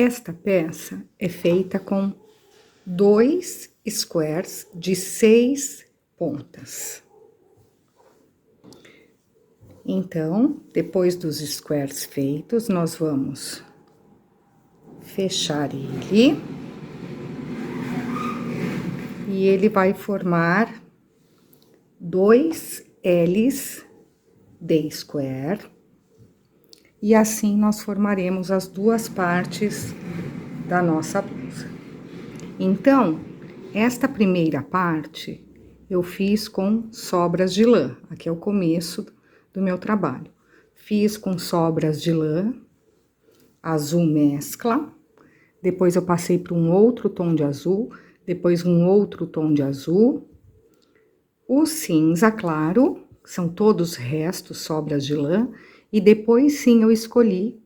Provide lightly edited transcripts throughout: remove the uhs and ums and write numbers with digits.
Esta peça é feita com 2 squares de 6 pontas. Então, depois dos squares feitos, nós vamos fechar ele. E ele vai formar 2 L's de square. E assim nós formaremos as duas partes da nossa blusa. Então, esta primeira parte eu fiz com sobras de lã. Aqui é o começo do meu trabalho. Fiz com sobras de lã, azul mescla. Depois eu passei para um outro tom de azul, depois um outro tom de azul. O cinza claro, são todos restos, sobras de lã. E depois sim eu escolhi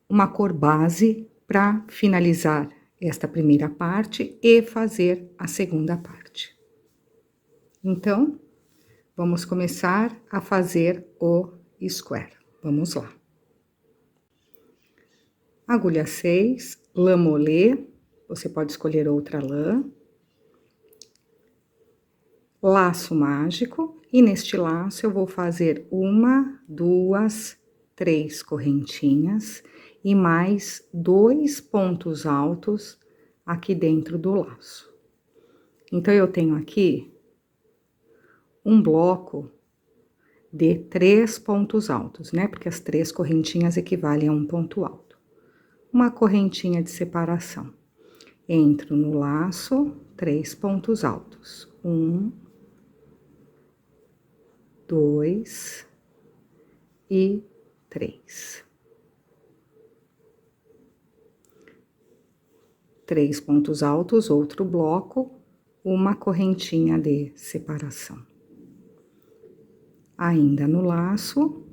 uma cor base para finalizar esta primeira parte e fazer a segunda parte. Então, vamos começar a fazer o square. Vamos lá. Agulha 6, lã molê, você pode escolher outra lã. Laço mágico, e neste laço eu vou fazer 1, 2, 3 correntinhas e mais 2 pontos altos aqui dentro do laço. Então, eu tenho aqui um bloco de 3 pontos altos, né? Porque as 3 correntinhas equivalem a um ponto alto. Uma correntinha de separação. Entro no laço, 3 pontos altos. 1, 2 e 3. 3 pontos altos, outro bloco, uma correntinha de separação. Ainda no laço,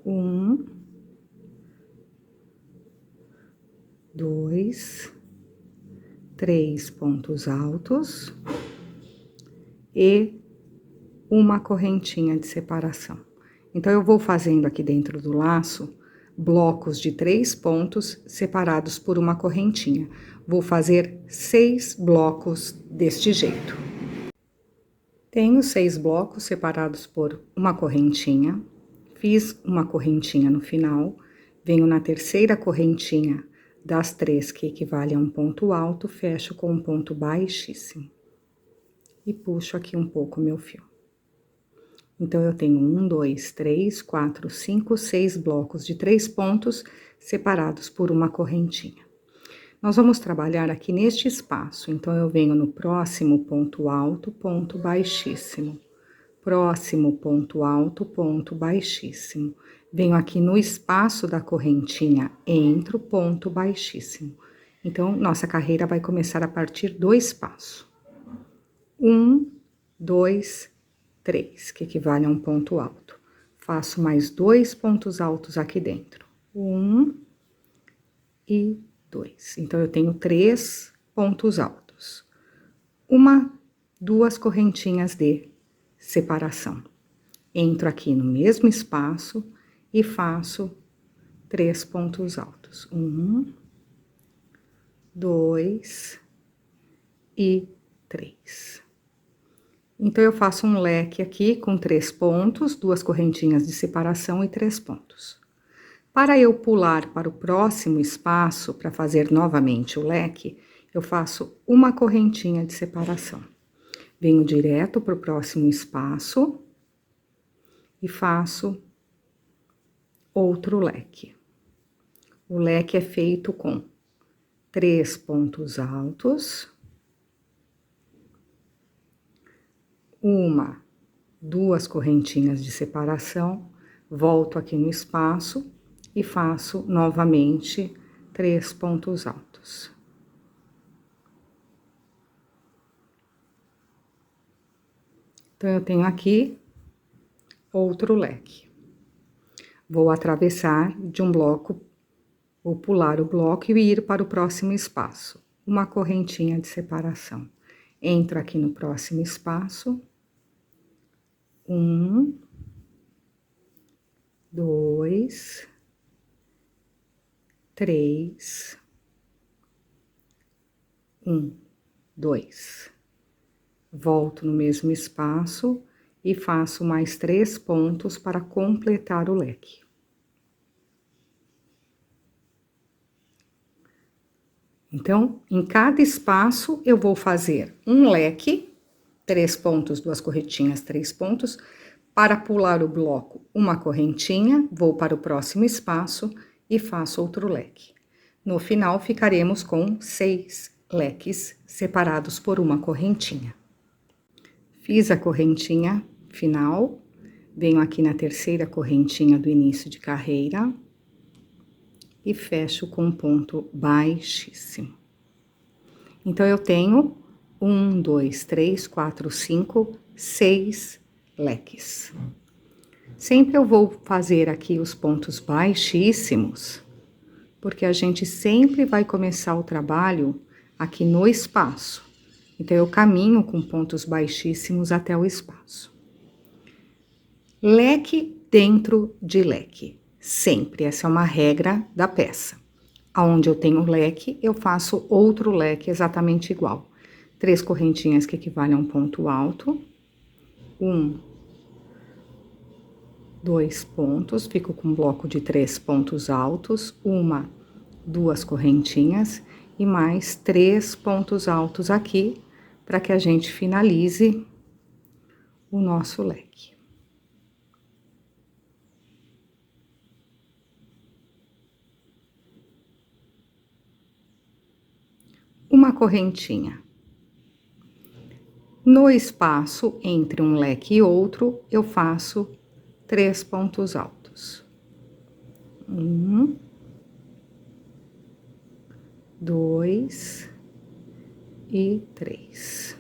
1, 2, 3 pontos altos e uma correntinha de separação. Então, eu vou fazendo aqui dentro do laço blocos de 3 pontos separados por uma correntinha. Vou fazer 6 blocos deste jeito. Tenho 6 blocos separados por uma correntinha. Fiz uma correntinha no final. Venho na terceira correntinha das 3, que equivale a um ponto alto, fecho com um ponto baixíssimo. E puxo aqui um pouco meu fio. Então, eu tenho 1, 2, 3, 4, 5, 6 blocos de 3 pontos separados por uma correntinha. Nós vamos trabalhar aqui neste espaço, então, eu venho no próximo ponto alto, ponto baixíssimo. Próximo ponto alto, ponto baixíssimo. Venho aqui no espaço da correntinha, entro, ponto baixíssimo. Então, nossa carreira vai começar a partir do espaço. 1, 2, 3, que equivale a um ponto alto. Faço mais 2 pontos altos aqui dentro. 1 e 2. Então, eu tenho 3 pontos altos. 1, 2 correntinhas de separação. Entro aqui no mesmo espaço e faço 3 pontos altos. 1, 2 e 3. Então, eu faço um leque aqui com 3 pontos, 2 correntinhas de separação e 3 pontos. Para eu pular para o próximo espaço, para fazer novamente o leque, eu faço uma correntinha de separação. Venho direto para o próximo espaço e faço outro leque. O leque é feito com 3 pontos altos, 1, 2 correntinhas de separação, volto aqui no espaço e faço novamente 3 pontos altos. Então, eu tenho aqui outro leque. Vou atravessar de um bloco, vou pular o bloco e ir para o próximo espaço. Uma correntinha de separação. Entro aqui no próximo espaço. 1, 2 3, 1, 2. Volto no mesmo espaço e faço mais 3 pontos para completar o leque. Então, em cada espaço, eu vou fazer um leque, 3 pontos, 2 correntinhas, 3 pontos. Para pular o bloco, uma correntinha, vou para o próximo espaço e faço outro leque. No final, ficaremos com 6 leques separados por uma correntinha. Fiz a correntinha final, venho aqui na terceira correntinha do início de carreira e fecho com um ponto baixíssimo. Então, eu tenho 1, 2, 3, 4, 5, 6 leques. Sempre eu vou fazer aqui os pontos baixíssimos, porque a gente sempre vai começar o trabalho aqui no espaço. Então, eu caminho com pontos baixíssimos até o espaço. Leque dentro de leque. Sempre, essa é uma regra da peça. Aonde eu tenho leque, eu faço outro leque exatamente igual. 3 correntinhas que equivalem a um ponto alto. 1, 2 pontos, fico com um bloco de 3 pontos altos, 1, 2 correntinhas e mais 3 pontos altos aqui, para que a gente finalize o nosso leque. Uma correntinha. No espaço entre um leque e outro, eu faço 3 pontos altos. 1, 2 e 3.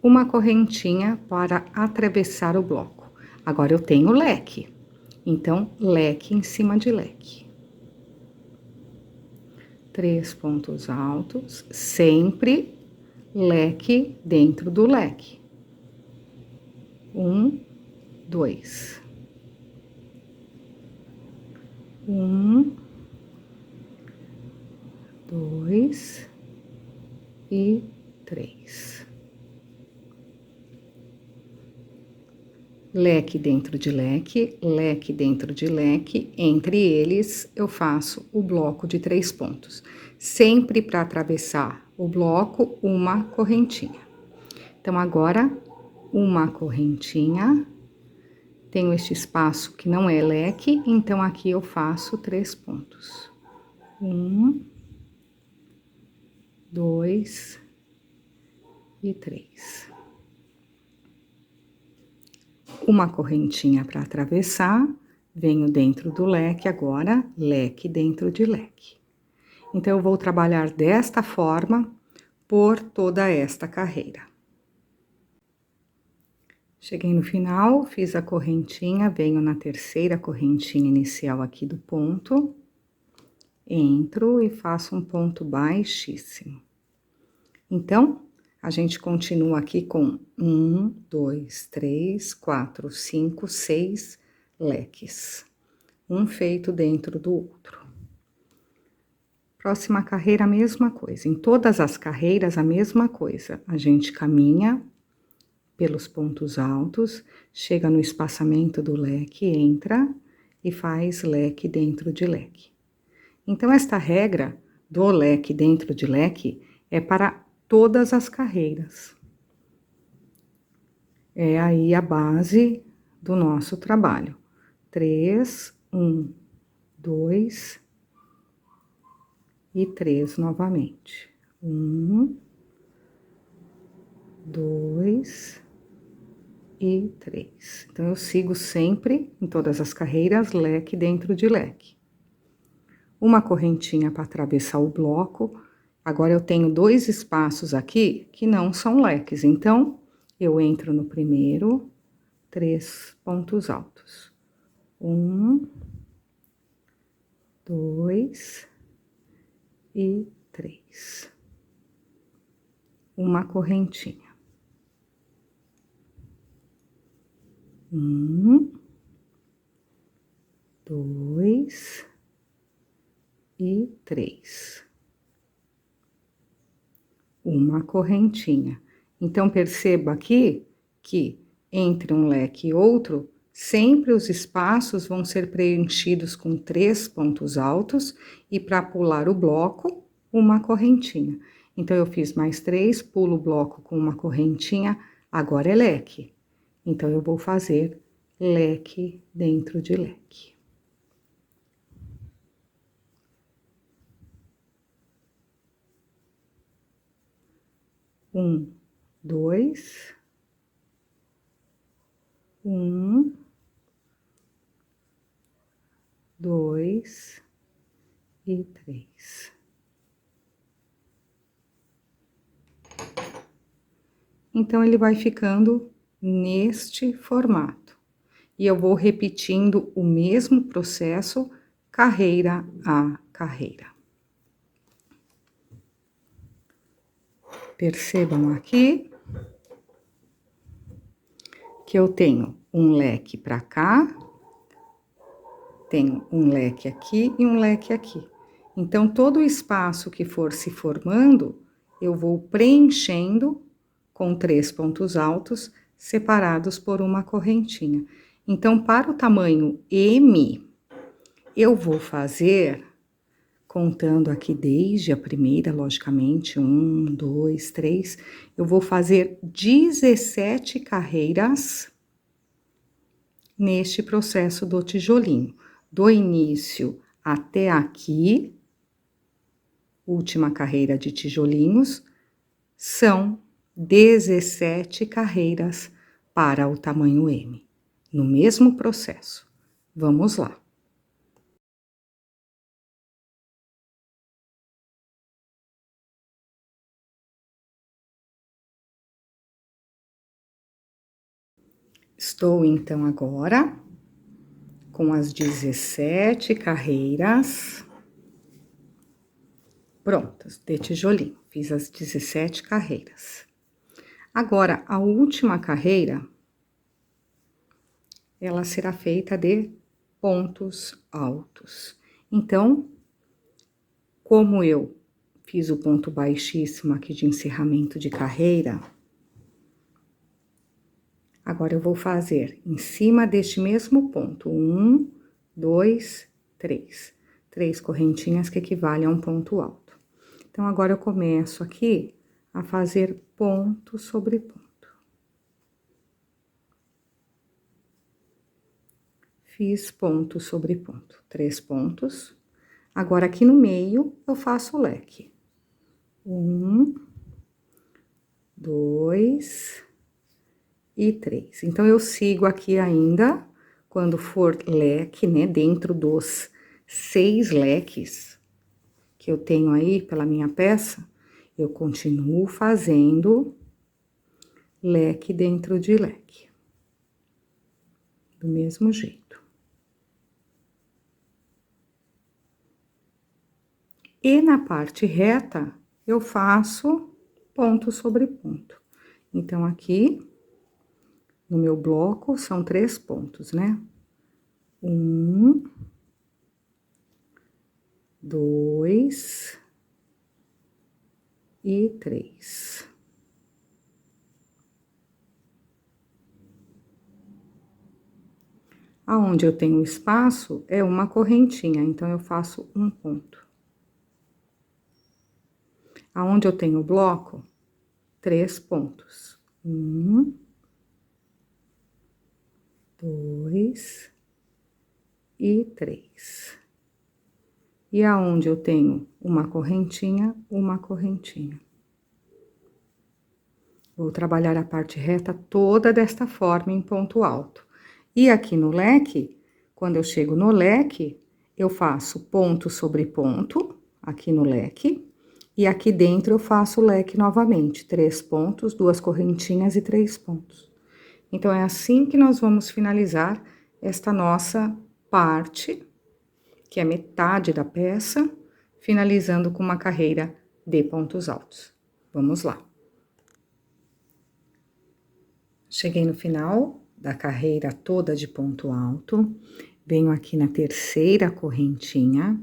Uma correntinha para atravessar o bloco. Agora, eu tenho leque, então, leque em cima de leque. 3 pontos altos, sempre leque dentro do leque. 1, 2. 1, 2 e 3. Leque dentro de leque, leque dentro de leque, entre eles eu faço o bloco de 3 pontos. Sempre para atravessar o bloco, uma correntinha. Então, agora, uma correntinha, tenho este espaço que não é leque, então aqui eu faço 3 pontos. 1, 2 e 3. Uma correntinha para atravessar, venho dentro do leque agora, leque dentro de leque. Então, eu vou trabalhar desta forma por toda esta carreira. Cheguei no final, fiz a correntinha, venho na terceira correntinha inicial aqui do ponto, entro e faço um ponto baixíssimo. Então, a gente continua aqui com 1, 2, 3, 4, 5, 6 leques. Um feito dentro do outro. Próxima carreira, a mesma coisa. Em todas as carreiras, a mesma coisa. A gente caminha pelos pontos altos, chega no espaçamento do leque, entra e faz leque dentro de leque. Então, esta regra do leque dentro de leque é para todas as carreiras. É aí a base do nosso trabalho. 3, 1, 2 e 3 novamente. 1, 2 e 3. Então, eu sigo sempre, em todas as carreiras, leque dentro de leque. Uma correntinha para atravessar o bloco. Agora, eu tenho 2 espaços aqui que não são leques, então, eu entro no primeiro, 3 pontos altos. 1, 2 e 3. uma correntinha. 1, 2 e 3. Uma correntinha. Então, perceba aqui que entre um leque e outro, sempre os espaços vão ser preenchidos com 3 pontos altos e para pular o bloco, uma correntinha. Então, eu fiz mais 3, pulo o bloco com uma correntinha, agora é leque. Então, eu vou fazer leque dentro de leque. Um, 2, 1, 2 e 3. Então, ele vai ficando neste formato. E eu vou repetindo o mesmo processo, carreira a carreira. Percebam aqui que eu tenho um leque para cá, tenho um leque aqui e um leque aqui. Então, todo o espaço que for se formando, eu vou preenchendo com 3 pontos altos, separados por uma correntinha. Então, para o tamanho M, eu vou fazer, contando aqui desde a primeira, logicamente, 1, 2, 3, eu vou fazer 17 carreiras neste processo do tijolinho. Do início até aqui, última carreira de tijolinhos, são 17 carreiras para o tamanho M, no mesmo processo. Vamos lá. Estou, então, agora com as 17 carreiras prontas de tijolinho. Fiz as 17 carreiras. Agora, a última carreira, ela será feita de pontos altos. Então, como eu fiz o ponto baixíssimo aqui de encerramento de carreira, agora eu vou fazer em cima deste mesmo ponto, 1, 2, 3. 3 correntinhas que equivalem a um ponto alto. Então, agora eu começo aqui a fazer ponto sobre ponto. Fiz ponto sobre ponto, 3 pontos. Agora, aqui no meio, eu faço o leque. 1, 2 e 3. Então, eu sigo aqui ainda, quando for leque, né, dentro dos 6 leques que eu tenho aí pela minha peça, eu continuo fazendo leque dentro de leque. Do mesmo jeito. E na parte reta, eu faço ponto sobre ponto. Então, aqui, no meu bloco, são 3 pontos, né? 1, 2 e 3. Aonde eu tenho espaço, é uma correntinha, então, eu faço um ponto. Aonde eu tenho bloco, 3 pontos. 1, 2 e 3. E aonde eu tenho uma correntinha, uma correntinha. Vou trabalhar a parte reta toda desta forma em ponto alto. E aqui no leque, quando eu chego no leque, eu faço ponto sobre ponto, aqui no leque, e aqui dentro eu faço o leque novamente, 3 pontos, 2 correntinhas e 3 pontos. Então, é assim que nós vamos finalizar esta nossa parte, que é metade da peça, finalizando com uma carreira de pontos altos. Vamos lá. Cheguei no final da carreira toda de ponto alto, venho aqui na terceira correntinha,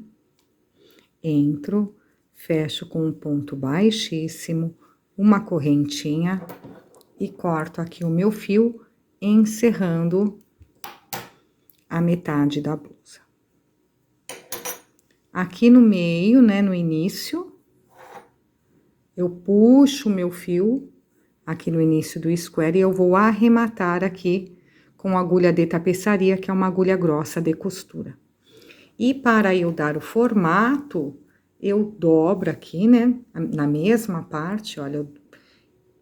entro, fecho com um ponto baixíssimo, uma correntinha e corto aqui o meu fio, encerrando a metade da blusa. Aqui no meio, né, no início, eu puxo o meu fio aqui no início do square e eu vou arrematar aqui com agulha de tapeçaria, que é uma agulha grossa de costura. E para eu dar o formato, eu dobro aqui, né, na mesma parte, olha,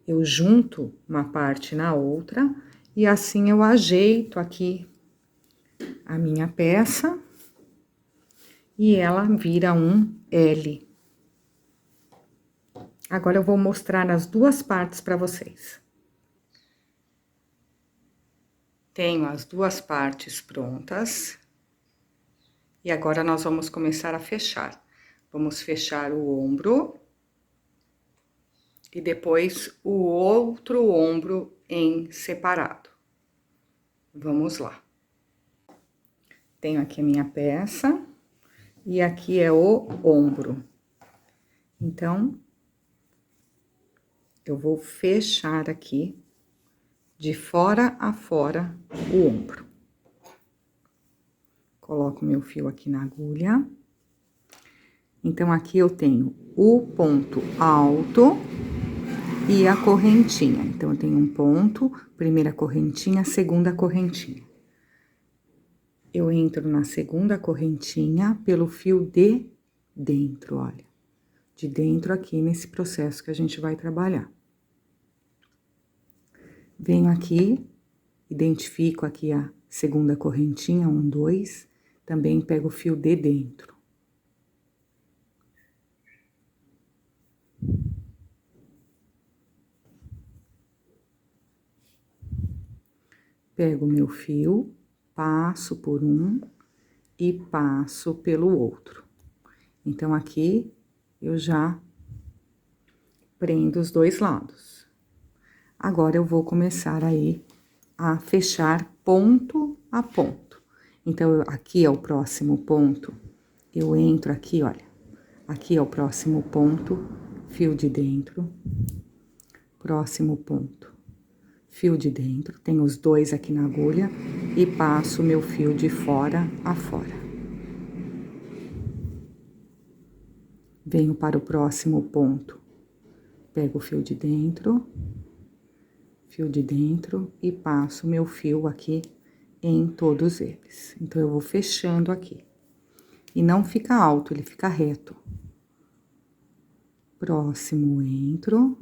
eu junto uma parte na outra, e assim eu ajeito aqui a minha peça, e ela vira um L. Agora eu vou mostrar as duas partes para vocês. Tenho as duas partes prontas. E agora nós vamos começar a fechar. Vamos fechar o ombro. E depois o outro ombro em separado. Vamos lá. Tenho aqui a minha peça. E aqui é o ombro. Então, eu vou fechar aqui, de fora a fora, o ombro. Coloco meu fio aqui na agulha. Então, aqui eu tenho o ponto alto e a correntinha. Então, eu tenho um ponto, primeira correntinha, segunda correntinha. Eu entro na segunda correntinha pelo fio de dentro, olha. De dentro aqui nesse processo que a gente vai trabalhar. Venho aqui, identifico aqui a segunda correntinha, 1, 2, também pego o fio de dentro. Pego o meu fio, passo por um e passo pelo outro. Então, aqui, eu já prendo os dois lados. Agora, eu vou começar aí a fechar ponto a ponto. Então, aqui é o próximo ponto, eu entro aqui, olha. Aqui é o próximo ponto, fio de dentro. Próximo ponto, fio de dentro. Tenho os dois aqui na agulha e passo o meu fio de fora a fora. Venho para o próximo ponto, pego o fio de dentro e passo o meu fio aqui em todos eles. Então, eu vou fechando aqui. E não fica alto, ele fica reto. Próximo entro,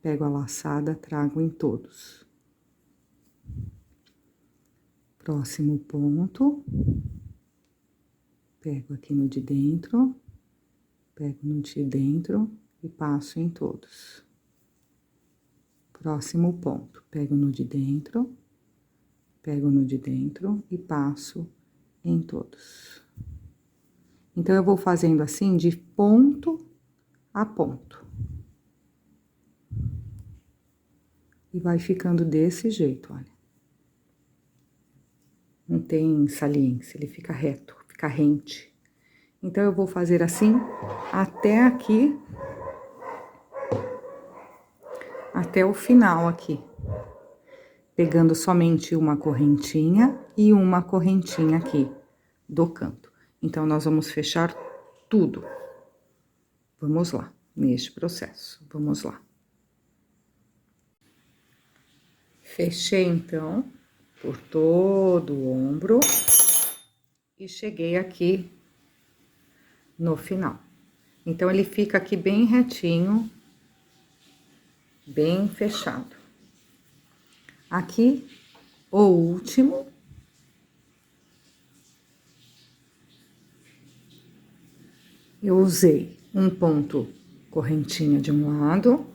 pego a laçada, trago em todos. Próximo ponto, pego aqui no de dentro, e passo em todos. Próximo ponto, pego no de dentro e passo em todos. Então, eu vou fazendo assim de ponto a ponto. E vai ficando desse jeito, olha. Não tem saliência, ele fica reto, fica rente. Então, eu vou fazer assim até aqui, até o final aqui. Pegando somente uma correntinha e uma correntinha aqui do canto. Então, nós vamos fechar tudo. Vamos lá, neste processo, vamos lá. Fechei, então, por todo o ombro e cheguei aqui no final. Então, ele fica aqui bem retinho, bem fechado. Aqui, o último. Eu usei um ponto correntinha de um lado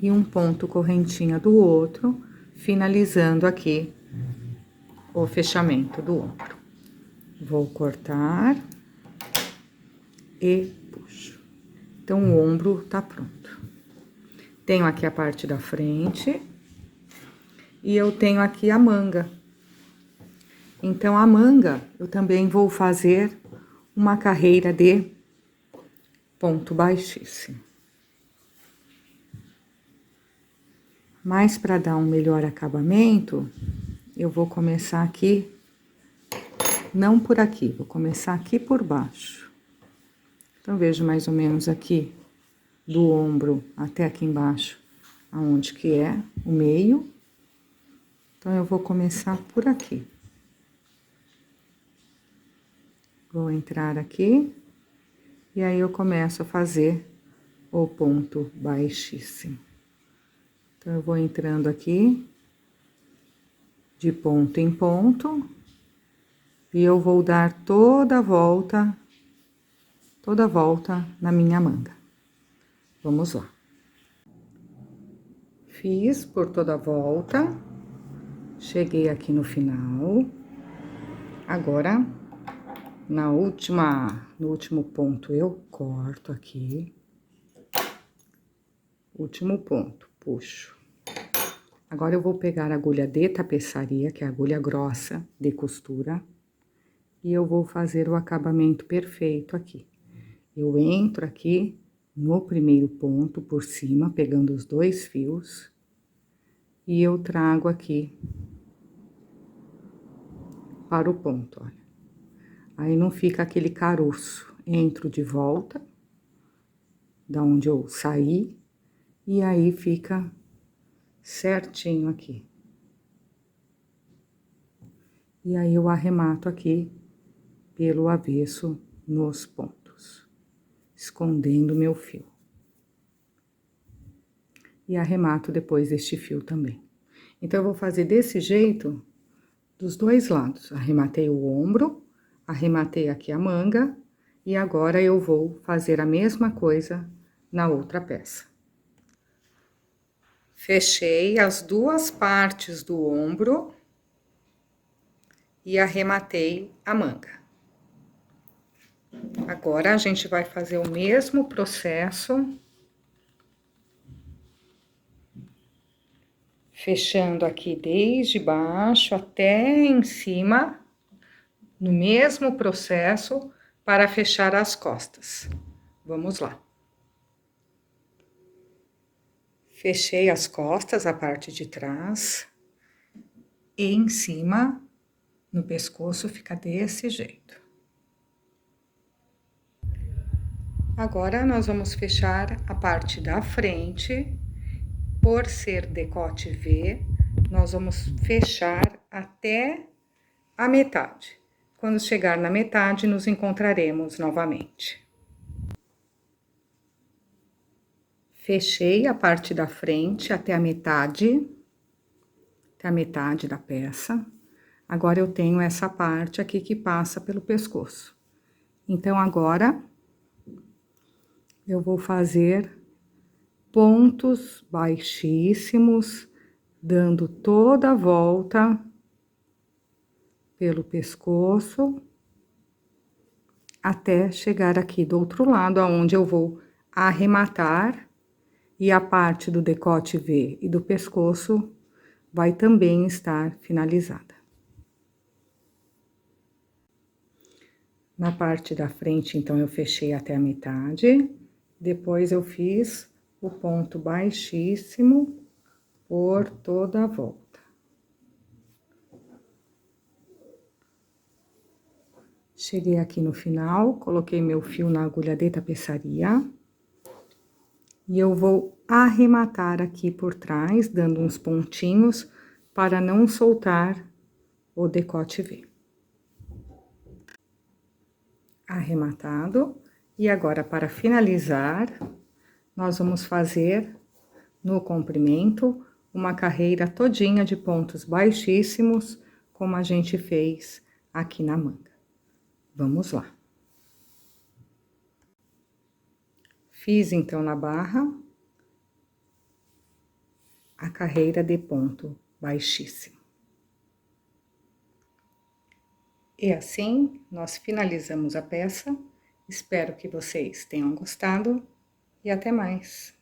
e um ponto correntinha do outro, finalizando aqui o fechamento do ombro. Vou cortar e puxo. Então, o ombro tá pronto. Tenho aqui a parte da frente e eu tenho aqui a manga. Então, a manga, eu também vou fazer uma carreira de ponto baixíssimo. Mas, para dar um melhor acabamento, eu vou começar aqui, não por aqui, vou começar aqui por baixo. Então, vejo mais ou menos aqui, do ombro até aqui embaixo, aonde que é o meio. Então, eu vou começar por aqui. Vou entrar aqui, e aí eu começo a fazer o ponto baixíssimo. Então, eu vou entrando aqui, de ponto em ponto, e eu vou dar toda a volta na minha manga. Vamos lá. Fiz por toda a volta, cheguei aqui no final. Agora, no último ponto, eu corto aqui. Último ponto, puxo. Agora, eu vou pegar a agulha de tapeçaria, que é a agulha grossa de costura, e eu vou fazer o acabamento perfeito aqui. Eu entro aqui no primeiro ponto, por cima, pegando os 2 fios, e eu trago aqui para o ponto, olha. Aí, não fica aquele caroço. Entro de volta, da onde eu saí, e aí fica certinho aqui. E aí, eu arremato aqui pelo avesso nos pontos, escondendo o meu fio. E arremato depois este fio também. Então, eu vou fazer desse jeito dos 2 lados. Arrematei o ombro, arrematei aqui a manga, e agora eu vou fazer a mesma coisa na outra peça. Fechei as 2 partes do ombro e arrematei a manga. Agora, a gente vai fazer o mesmo processo, fechando aqui desde baixo até em cima, no mesmo processo, para fechar as costas. Vamos lá. Fechei as costas, a parte de trás, e em cima, no pescoço, fica desse jeito. Agora, nós vamos fechar a parte da frente. Por ser decote V, nós vamos fechar até a metade. Quando chegar na metade, nos encontraremos novamente. Fechei a parte da frente até a metade da peça. Agora, eu tenho essa parte aqui que passa pelo pescoço. Então, agora, eu vou fazer pontos baixíssimos, dando toda a volta pelo pescoço, até chegar aqui do outro lado, aonde eu vou arrematar, e a parte do decote V e do pescoço vai também estar finalizada. Na parte da frente, então, eu fechei até a metade, depois eu fiz o ponto baixíssimo por toda a volta. Cheguei aqui no final, coloquei meu fio na agulha de tapeçaria. E eu vou arrematar aqui por trás, dando uns pontinhos, para não soltar o decote V. Arrematado. E agora, para finalizar, nós vamos fazer, no comprimento, uma carreira todinha de pontos baixíssimos, como a gente fez aqui na manga. Vamos lá. Fiz, então, na barra, a carreira de ponto baixíssimo. E assim, nós finalizamos a peça. Espero que vocês tenham gostado e até mais.